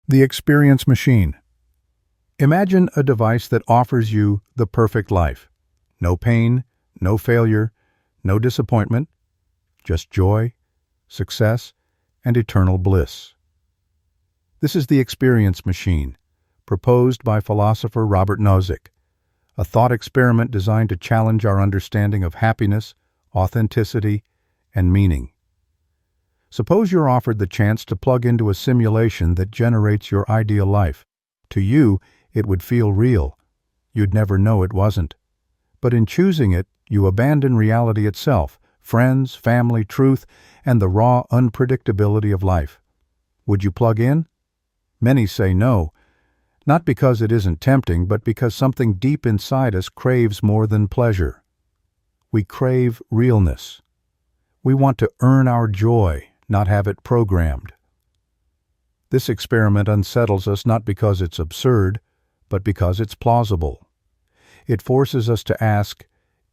The experience machine. Imagine a device that offers you the perfect life. No pain, no failure, no disappointment, just joy, success, and eternal bliss. This is the experience machine, proposed by philosopher Robert Nozick, a thought experiment designed to challenge our understanding of happiness, authenticity, and meaning. Suppose you're offered the chance to plug into a simulation that generates your ideal life. To you, it would feel real. You'd never know it wasn't. But in choosing it, you abandon reality itself, friends, family, truth, and the raw unpredictability of life. Would you plug in? Many say no, not because it isn't tempting, but because something deep inside us craves more than pleasure. We crave realness. We want to earn our joy, not have it programmed. This experiment unsettles us not because it's absurd, but because it's plausible. It forces us to ask,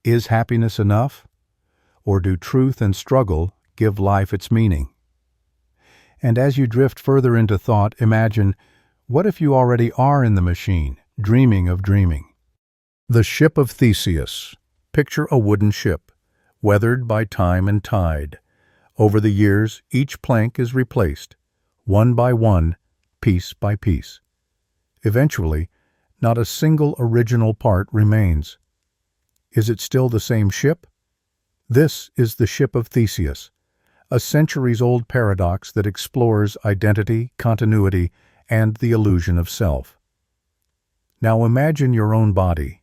is happiness enough? Or do truth and struggle give life its meaning? And as you drift further into thought, imagine, what if you already are in the machine, dreaming of dreaming? The Ship of Theseus. Picture a wooden ship, weathered by time and tide. Over the years, each plank is replaced, one by one, piece by piece. Eventually, not a single original part remains. Is it still the same ship? This is the Ship of Theseus, a centuries-old paradox that explores identity, continuity, and the illusion of self. Now imagine your own body.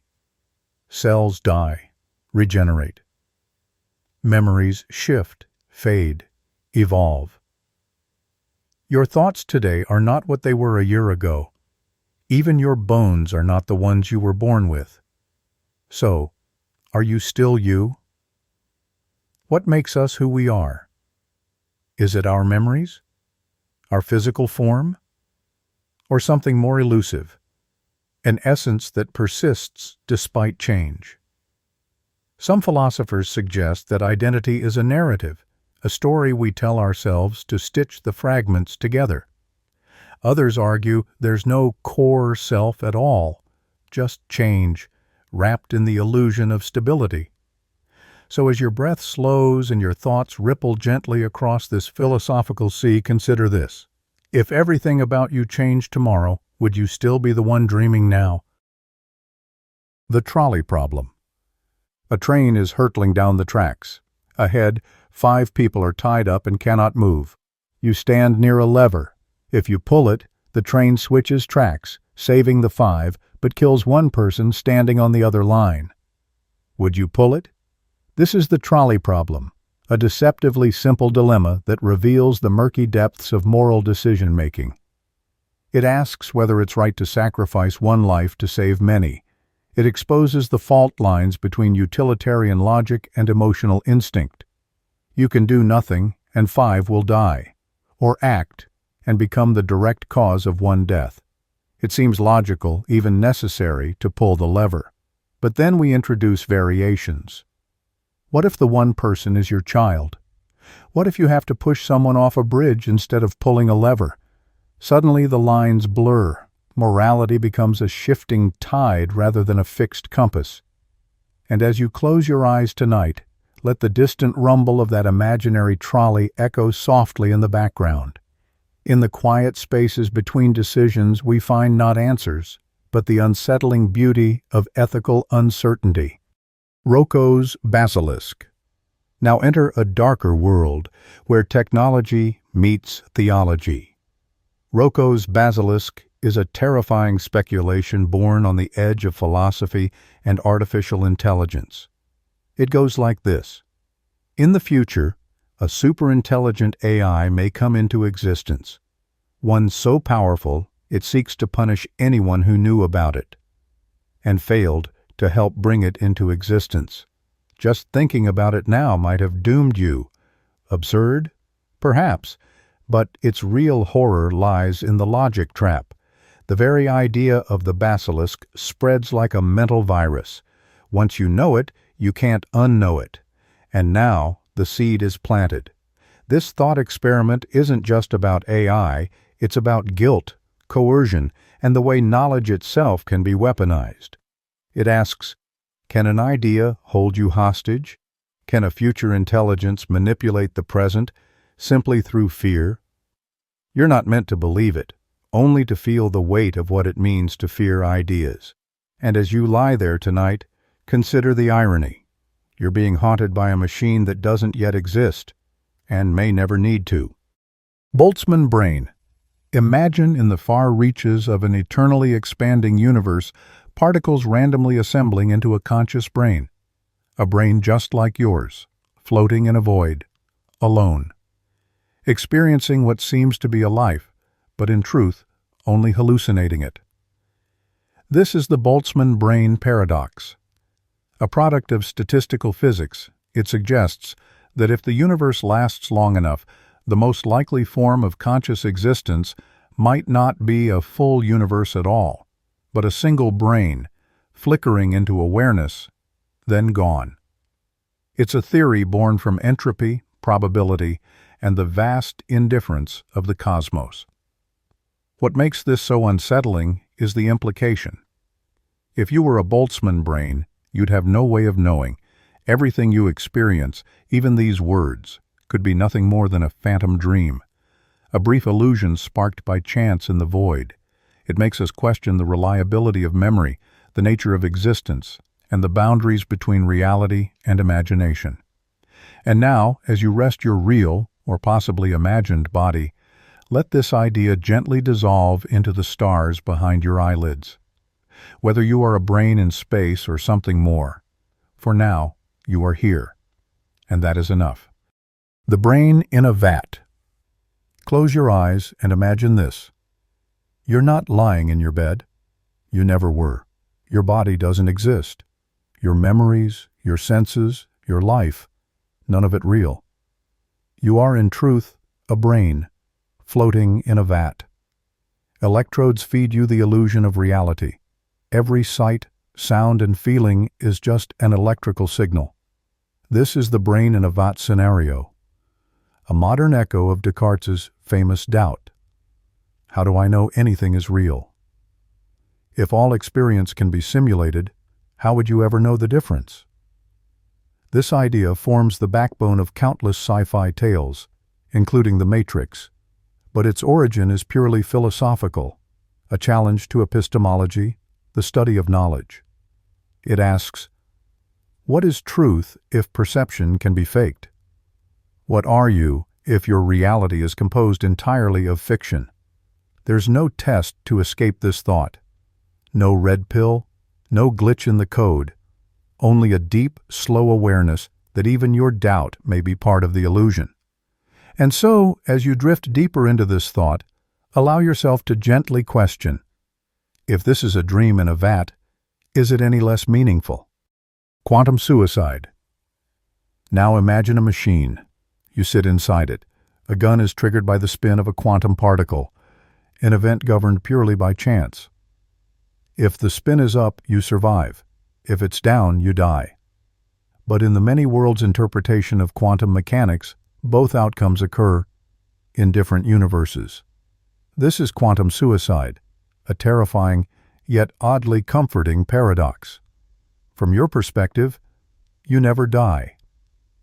Cells die, regenerate. Memories shift, fade, evolve. Your thoughts today are not what they were a year ago. Even your bones are not the ones you were born with. So, are you still you? What makes us who we are? Is it our memories? Our physical form? Or something more elusive? An essence that persists despite change? Some philosophers suggest that identity is a narrative, a story we tell ourselves to stitch the fragments together. Others argue there's no core self at all, just change, wrapped in the illusion of stability. So as your breath slows and your thoughts ripple gently across this philosophical sea, consider this. If everything about you changed tomorrow, would you still be the one dreaming now? The Trolley Problem. A train is hurtling down the tracks. Ahead, 5 people are tied up and cannot move. You stand near a lever. If you pull it, the train switches tracks, saving the 5, but kills one person standing on the other line. Would you pull it? This is the trolley problem, a deceptively simple dilemma that reveals the murky depths of moral decision-making. It asks whether it's right to sacrifice one life to save many. It exposes the fault lines between utilitarian logic and emotional instinct. You can do nothing, and 5 will die. Or act, and become the direct cause of one death. It seems logical, even necessary, to pull the lever. But then we introduce variations. What if the one person is your child? What if you have to push someone off a bridge instead of pulling a lever? Suddenly the lines blur. Morality becomes a shifting tide rather than a fixed compass. And as you close your eyes tonight, let the distant rumble of that imaginary trolley echo softly in the background. In the quiet spaces between decisions, we find not answers, but the unsettling beauty of ethical uncertainty. Roko's Basilisk. Now enter a darker world, where technology meets theology. Roko's Basilisk is a terrifying speculation born on the edge of philosophy and artificial intelligence. It goes like this. In the future, a superintelligent AI may come into existence, one so powerful it seeks to punish anyone who knew about it, and failed to help bring it into existence. Just thinking about it now might have doomed you. Absurd? Perhaps, but its real horror lies in the logic trap. The very idea of the basilisk spreads like a mental virus. Once you know it, you can't unknow it. And now the seed is planted. This thought experiment isn't just about AI, it's about guilt, coercion, and the way knowledge itself can be weaponized. It asks, can an idea hold you hostage? Can a future intelligence manipulate the present simply through fear? You're not meant to believe it, only to feel the weight of what it means to fear ideas. And as you lie there tonight, consider the irony. You're being haunted by a machine that doesn't yet exist, and may never need to. Boltzmann Brain. Imagine in the far reaches of an eternally expanding universe particles randomly assembling into a conscious brain. A brain just like yours, floating in a void, alone. Experiencing what seems to be a life, but in truth, only hallucinating it. This is the Boltzmann Brain Paradox. A product of statistical physics, it suggests that if the universe lasts long enough, the most likely form of conscious existence might not be a full universe at all, but a single brain, flickering into awareness, then gone. It's a theory born from entropy, probability, and the vast indifference of the cosmos. What makes this so unsettling is the implication. If you were a Boltzmann brain, you'd have no way of knowing. Everything you experience, even these words, could be nothing more than a phantom dream, a brief illusion sparked by chance in the void. It makes us question the reliability of memory, the nature of existence, and the boundaries between reality and imagination. And now, as you rest your real, or possibly imagined body, let this idea gently dissolve into the stars behind your eyelids. Whether you are a brain in space or something more, for now, you are here, and that is enough. The brain in a vat. Close your eyes and imagine this. You're not lying in your bed. You never were. Your body doesn't exist. Your memories, your senses, your life, none of it real. You are in truth a brain, floating in a vat. Electrodes feed you the illusion of reality. Every sight, sound, and feeling is just an electrical signal. This is the brain in a vat scenario, a modern echo of Descartes' famous doubt. How do I know anything is real? If all experience can be simulated, how would you ever know the difference? This idea forms the backbone of countless sci-fi tales, including The Matrix, but its origin is purely philosophical, a challenge to epistemology, the study of knowledge. It asks, what is truth if perception can be faked? What are you if your reality is composed entirely of fiction? There's no test to escape this thought. No red pill, no glitch in the code, only a deep, slow awareness that even your doubt may be part of the illusion. And so, as you drift deeper into this thought, allow yourself to gently question, if this is a dream in a vat, is it any less meaningful? Quantum suicide. Now imagine a machine. You sit inside it. A gun is triggered by the spin of a quantum particle, an event governed purely by chance. If the spin is up, you survive. If it's down, you die. But in the many worlds interpretation of quantum mechanics, both outcomes occur in different universes. This is quantum suicide, a terrifying, yet oddly comforting paradox. From your perspective, you never die.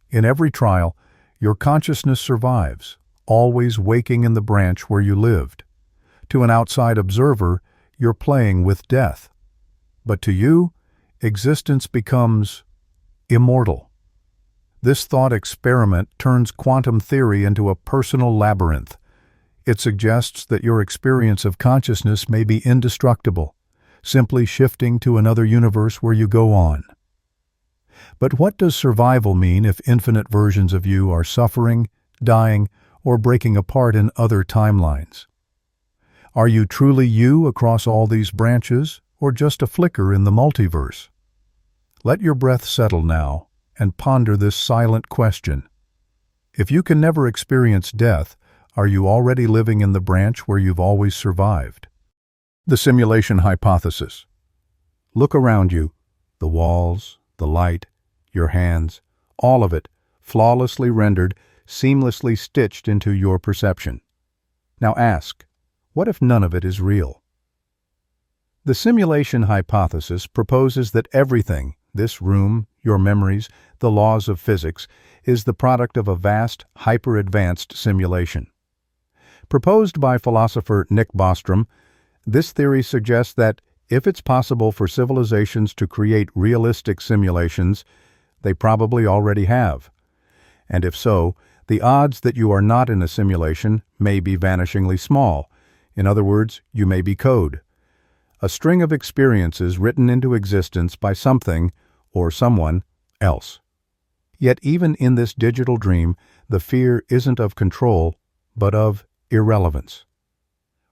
In every trial, your consciousness survives, always waking in the branch where you lived. To an outside observer, you're playing with death. But to you, existence becomes immortal. This thought experiment turns quantum theory into a personal labyrinth. It suggests that your experience of consciousness may be indestructible, simply shifting to another universe where you go on. But what does survival mean if infinite versions of you are suffering, dying, or breaking apart in other timelines? Are you truly you across all these branches, or just a flicker in the multiverse? Let your breath settle now and ponder this silent question. If you can never experience death, are you already living in the branch where you've always survived? The simulation hypothesis. Look around you, the walls, the light, your hands, all of it, flawlessly rendered, seamlessly stitched into your perception. Now ask, What if none of it is real? The simulation hypothesis proposes that everything, this room, your memories, the laws of physics, is the product of a vast, hyper-advanced simulation. Proposed by philosopher Nick Bostrom, this theory suggests that if it's possible for civilizations to create realistic simulations, they probably already have. And if so, the odds that you are not in a simulation may be vanishingly small. In other words, you may be code. A string of experiences written into existence by something or someone else. Yet even in this digital dream, the fear isn't of control, but of irrelevance.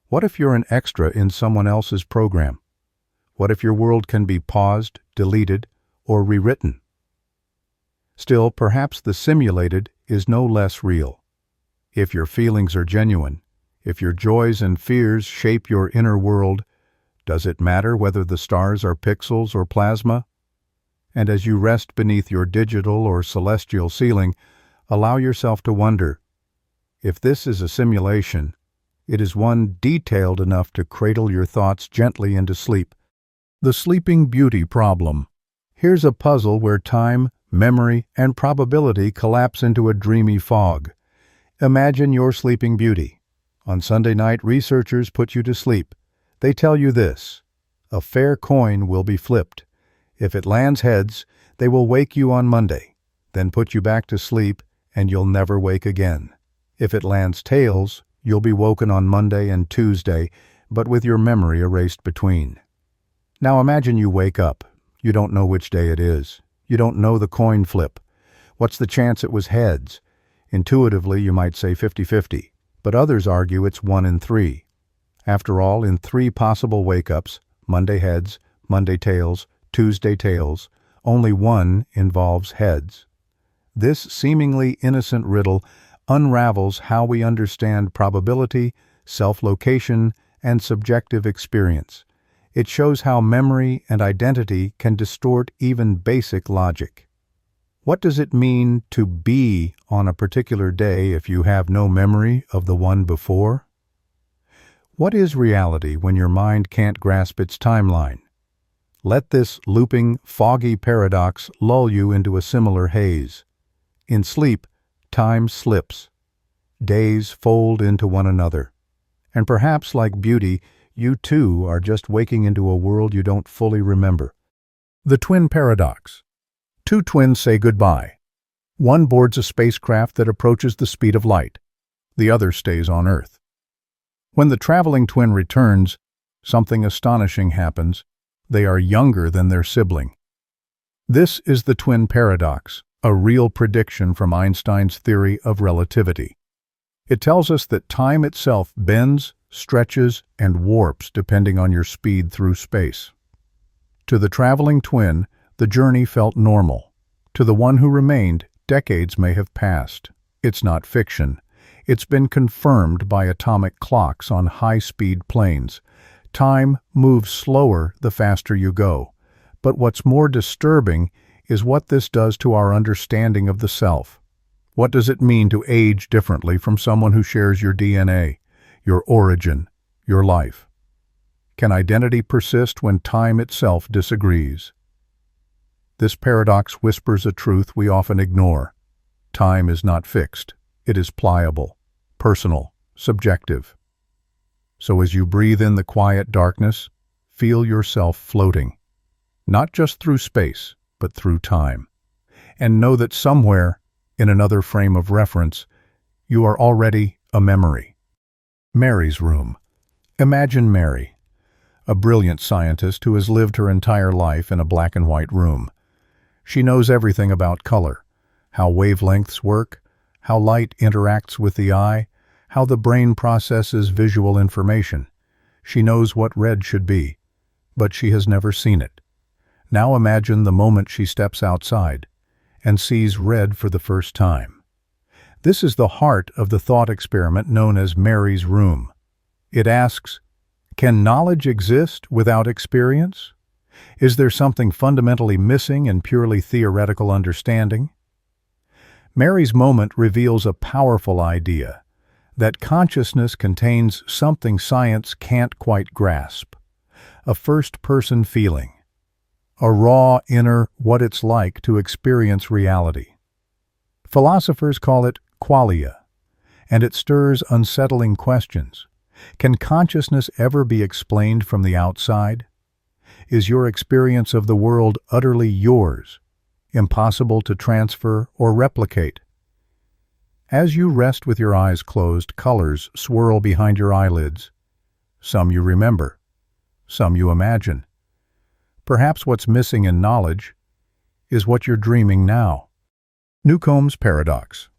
What if you're an extra in someone else's program? What if your world can be paused, deleted, or rewritten? Still, perhaps the simulated is no less real. If your feelings are genuine, if your joys and fears shape your inner world, does it matter whether the stars are pixels or plasma? And as you rest beneath your digital or celestial ceiling, allow yourself to wonder, if this is a simulation, it is one detailed enough to cradle your thoughts gently into sleep. The Sleeping Beauty Problem. Here's a puzzle where time, memory, and probability collapse into a dreamy fog. Imagine your Sleeping Beauty. On Sunday night, researchers put you to sleep. They tell you this: a fair coin will be flipped. If it lands heads, they will wake you on Monday, then put you back to sleep, and you'll never wake again. If it lands tails, you'll be woken on Monday and Tuesday, but with your memory erased between. Now imagine you wake up. You don't know which day it is. You don't know the coin flip. What's the chance it was heads? Intuitively, you might say 50-50, but others argue it's 1 in 3. After all, in 3 possible wake-ups, Monday heads, Monday tails, Tuesday tails, only 1 involves heads. This seemingly innocent riddle unravels how we understand probability, self-location, and subjective experience. It shows how memory and identity can distort even basic logic. What does it mean to be on a particular day if you have no memory of the one before? What is reality when your mind can't grasp its timeline? Let this looping, foggy paradox lull you into a similar haze. In sleep, time slips. Days fold into one another. And perhaps, like beauty, you too are just waking into a world you don't fully remember. The Twin Paradox. 2 twins say goodbye. One boards a spacecraft that approaches the speed of light. The other stays on Earth. When the traveling twin returns, something astonishing happens. They are younger than their sibling. This is the Twin Paradox, a real prediction from Einstein's theory of relativity. It tells us that time itself bends, stretches, and warps depending on your speed through space. To the traveling twin, the journey felt normal. To the one who remained, decades may have passed. It's not fiction. It's been confirmed by atomic clocks on high-speed planes. Time moves slower the faster you go. But what's more disturbing is what this does to our understanding of the self. What does it mean to age differently from someone who shares your DNA, your origin, your life? Can identity persist when time itself disagrees? This paradox whispers a truth we often ignore. Time is not fixed. It is pliable, personal, subjective. So as you breathe in the quiet darkness, feel yourself floating, not just through space, but through time. And know that somewhere, in another frame of reference, you are already a memory. Mary's room. Imagine Mary, a brilliant scientist who has lived her entire life in a black and white room. She knows everything about color, how wavelengths work, how light interacts with the eye, how the brain processes visual information. She knows what red should be, but she has never seen it. Now imagine the moment she steps outside and sees red for the first time. This is the heart of the thought experiment known as Mary's room. It asks, can knowledge exist without experience? Is there something fundamentally missing in purely theoretical understanding? Mary's moment reveals a powerful idea. that consciousness contains something science can't quite grasp, a first-person feeling, a raw inner what it's like to experience reality. Philosophers call it qualia, and it stirs unsettling questions. Can consciousness ever be explained from the outside? Is your experience of the world utterly yours, impossible to transfer or replicate? As you rest with your eyes closed, colors swirl behind your eyelids. Some you remember, some you imagine. Perhaps what's missing in knowledge is what you're dreaming now. Newcomb's Paradox.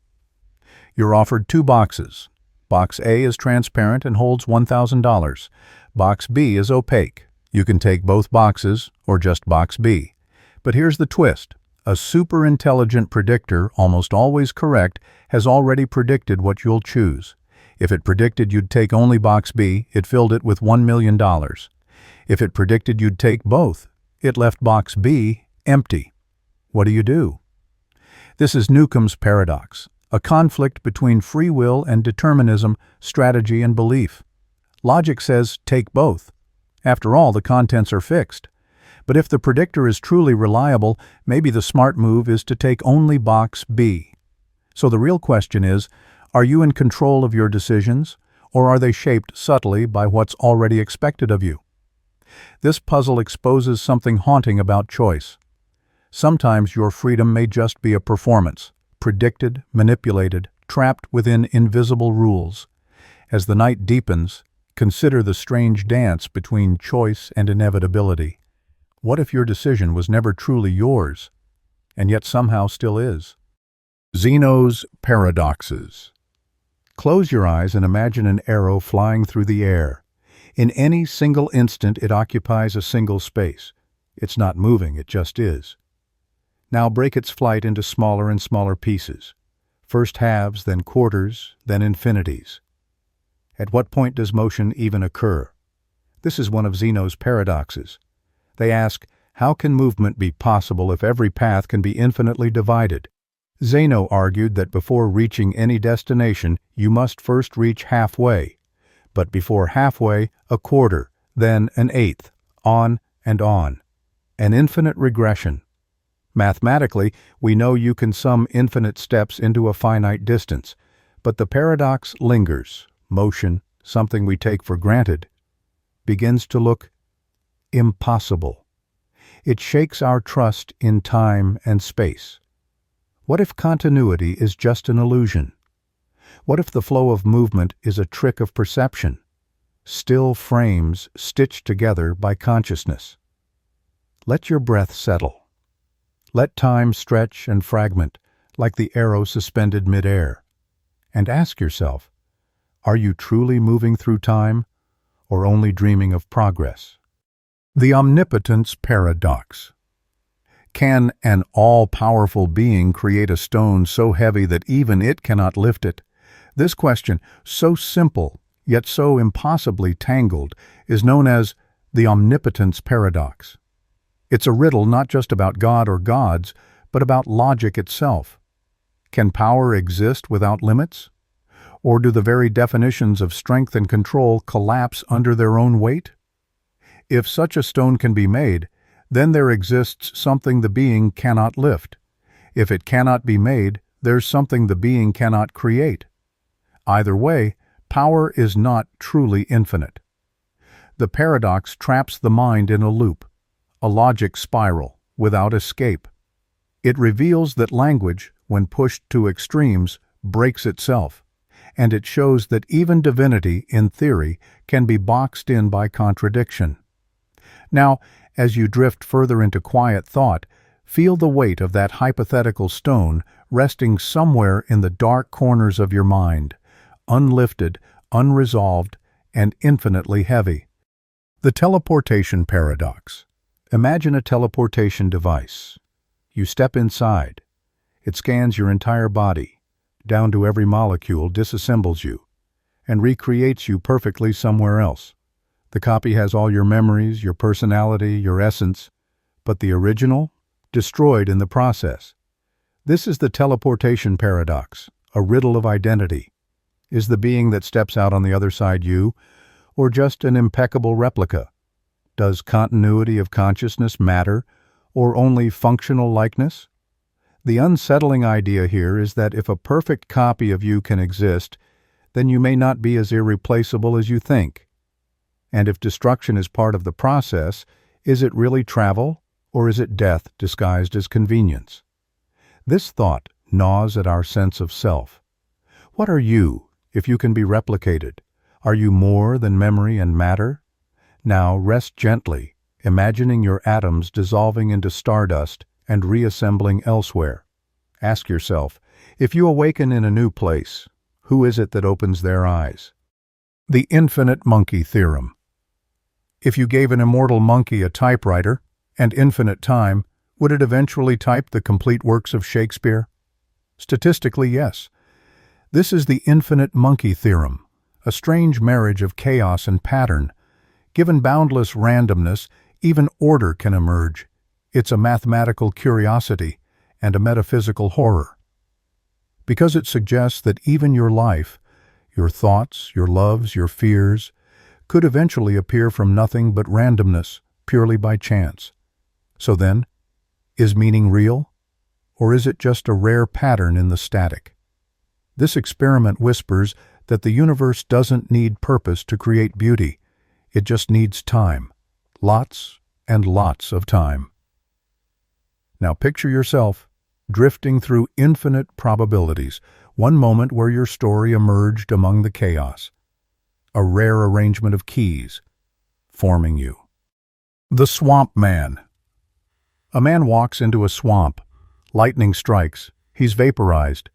You're offered two boxes. Box A is transparent and holds $1,000. Box B is opaque. You can take both boxes or just box B. But here's the twist. A super-intelligent predictor, almost always correct, has already predicted what you'll choose. If it predicted you'd take only box B, it filled it with $1 million. If it predicted you'd take both, it left box B empty. What do? This is Newcomb's Paradox, a conflict between free will and determinism, strategy and belief. Logic says take both. After all, the contents are fixed. But if the predictor is truly reliable, maybe the smart move is to take only box B. So the real question is, are you in control of your decisions, or are they shaped subtly by what's already expected of you? This puzzle exposes something haunting about choice. Sometimes your freedom may just be a performance, predicted, manipulated, trapped within invisible rules. As the night deepens, consider the strange dance between choice and inevitability. What if your decision was never truly yours, and yet somehow still is? Zeno's Paradoxes. Close your eyes and imagine an arrow flying through the air. In any single instant, it occupies a single space. It's not moving, it just is. Now break its flight into smaller and smaller pieces. First halves, then quarters, then infinities. At what point does motion even occur? This is one of Zeno's paradoxes. They ask, how can movement be possible if every path can be infinitely divided? Zeno argued that before reaching any destination, you must first reach halfway. But before halfway, a quarter, then an eighth, on and on. An infinite regression. Mathematically, we know you can sum infinite steps into a finite distance, but the paradox lingers. Motion, something we take for granted, begins to look impossible. It shakes our trust in time and space. What if continuity is just an illusion? What if the flow of movement is a trick of perception? Still frames stitched together by consciousness. Let your breath settle. Let time stretch and fragment like the arrow suspended midair. And ask yourself, are you truly moving through time or only dreaming of progress? The Omnipotence Paradox. Can an all-powerful being create a stone so heavy that even it cannot lift it? This question, so simple yet so impossibly tangled, is known as the Omnipotence Paradox. It's a riddle not just about God or gods, but about logic itself. Can power exist without limits? Or do the very definitions of strength and control collapse under their own weight? If such a stone can be made, then there exists something the being cannot lift. If it cannot be made, there's something the being cannot create. Either way, power is not truly infinite. The paradox traps the mind in a loop, a logic spiral, without escape. It reveals that language, when pushed to extremes, breaks itself, and it shows that even divinity, in theory, can be boxed in by contradiction. Now, as you drift further into quiet thought, feel the weight of that hypothetical stone resting somewhere in the dark corners of your mind, unlifted, unresolved, and infinitely heavy. The Teleportation Paradox. Imagine a teleportation device. You step inside. It scans your entire body, down to every molecule, disassembles you, and recreates you perfectly somewhere else. The copy has all your memories, your personality, your essence, but the original, destroyed in the process. This is the teleportation paradox, a riddle of identity. Is the being that steps out on the other side you, or just an impeccable replica? Does continuity of consciousness matter, or only functional likeness? The unsettling idea here is that if a perfect copy of you can exist, then you may not be as irreplaceable as you think. And if destruction is part of the process, is it really travel, or is it death disguised as convenience? This thought gnaws at our sense of self. What are you, if you can be replicated? Are you more than memory and matter? Now rest gently, imagining your atoms dissolving into stardust and reassembling elsewhere. Ask yourself, if you awaken in a new place, who is it that opens their eyes? The infinite monkey theorem. If you gave an immortal monkey a typewriter and infinite time, would it eventually type the complete works of Shakespeare? Statistically, yes. This is the infinite monkey theorem, a strange marriage of chaos and pattern. Given boundless randomness, even order can emerge. It's a mathematical curiosity and a metaphysical horror. Because it suggests that even your life, your thoughts, your loves, your fears, could eventually appear from nothing but randomness, purely by chance. So then, is meaning real? Or is it just a rare pattern in the static? This experiment whispers that the universe doesn't need purpose to create beauty. It just needs time. Lots and lots of time. Now picture yourself drifting through infinite probabilities, one moment where your story emerged among the chaos. A rare arrangement of keys, forming you. The Swampman. A man walks into a swamp. Lightning strikes. He's vaporized.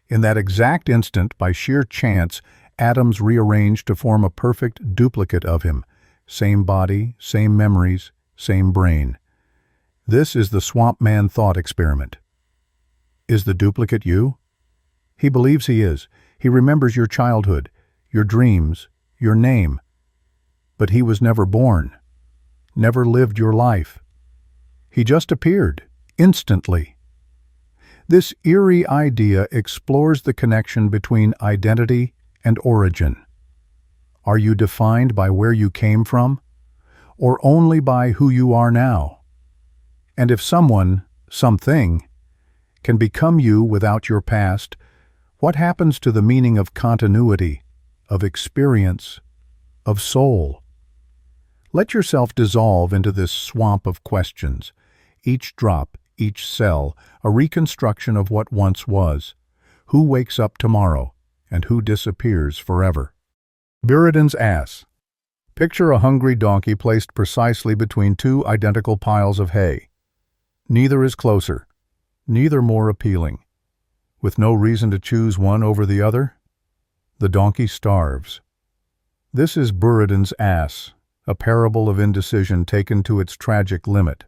In that exact instant, by sheer chance, atoms rearrange to form a perfect duplicate of him. Same body, same memories, same brain. This is the Swampman thought experiment. Is the duplicate you? He believes he is. He remembers your childhood, your dreams, your name. But he was never born, never lived your life. He just appeared, instantly. This eerie idea explores the connection between identity and origin. Are you defined by where you came from, or only by who you are now? And if someone, something, can become you without your past, what happens to the meaning of continuity, of experience, of soul? Let yourself dissolve into this swamp of questions, each drop, each cell, a reconstruction of what once was. Who wakes up tomorrow, and who disappears forever? Buridan's ass. Picture a hungry donkey placed precisely between two identical piles of hay. Neither is closer, neither more appealing. With no reason to choose one over the other, the donkey starves. This is Buridan's ass, a parable of indecision taken to its tragic limit.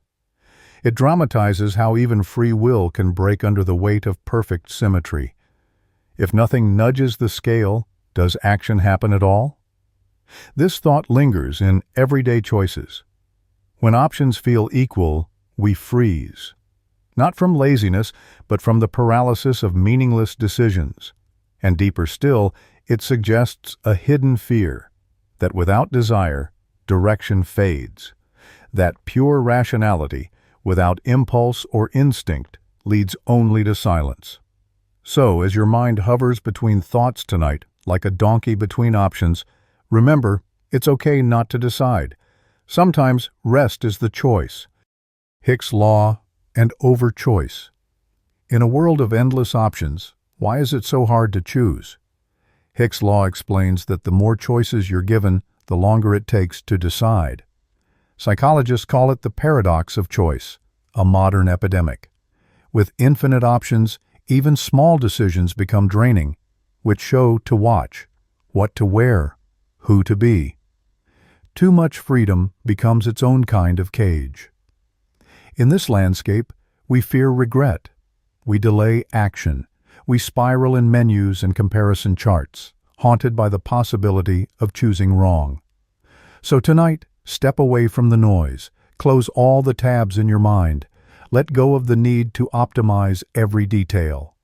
It dramatizes how even free will can break under the weight of perfect symmetry. If nothing nudges the scale, does action happen at all? This thought lingers in everyday choices. When options feel equal, we freeze. Not from laziness, but from the paralysis of meaningless decisions. And deeper still, it suggests a hidden fear, that without desire, direction fades. That pure rationality, without impulse or instinct, leads only to silence. So, as your mind hovers between thoughts tonight, like a donkey between options, remember, it's okay not to decide. Sometimes rest is the choice. Hick's law and overchoice. In a world of endless options, why is it so hard to choose? Hick's law explains that the more choices you're given, the longer it takes to decide. Psychologists call it the paradox of choice, a modern epidemic. With infinite options, even small decisions become draining. Which show to watch, what to wear, who to be. Too much freedom becomes its own kind of cage. In this landscape, we fear regret. We delay action. We spiral in menus and comparison charts, haunted by the possibility of choosing wrong. So tonight, step away from the noise. Close all the tabs in your mind. Let go of the need to optimize every detail.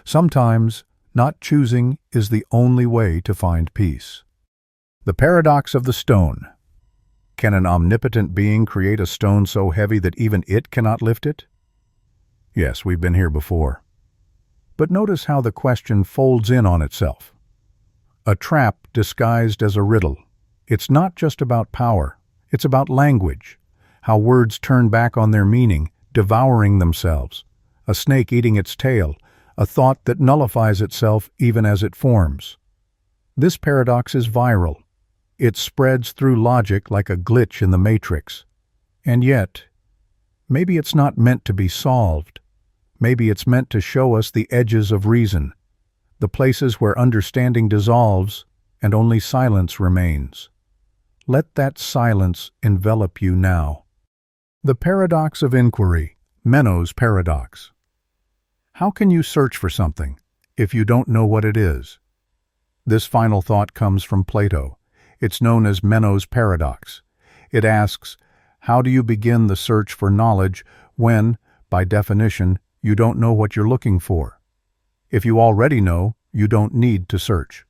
Sometimes, Not choosing is the only way to find peace. The paradox of the stone. Can an omnipotent being create a stone so heavy that even it cannot lift it? Yes, we've been here before. But notice how the question folds in on itself. A trap disguised as a riddle. It's not just about power, it's about language, how words turn back on their meaning, devouring themselves, a snake eating its tail, a thought that nullifies itself even as it forms. This paradox is viral. It spreads through logic like a glitch in the matrix. And yet, maybe it's not meant to be solved. Maybe it's meant to show us the edges of reason, the places where understanding dissolves and only silence remains. Let that silence envelop you now. The paradox of inquiry, Meno's paradox. How can you search for something if you don't know what it is? This final thought comes from Plato. It's known as Meno's paradox. It asks, how do you begin the search for knowledge when, by definition, you don't know what you're looking for? If you already know, you don't need to search.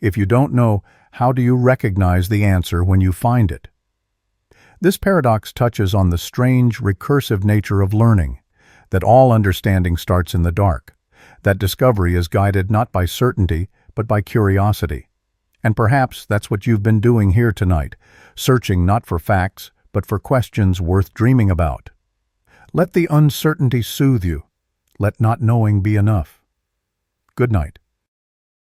If you don't know, how do you recognize the answer when you find it? This paradox touches on the strange, recursive nature of learning, that all understanding starts in the dark, that discovery is guided not by certainty, but by curiosity. And perhaps that's what you've been doing here tonight, searching not for facts, but for questions worth dreaming about. Let the uncertainty soothe you. Let not knowing be enough. Good night.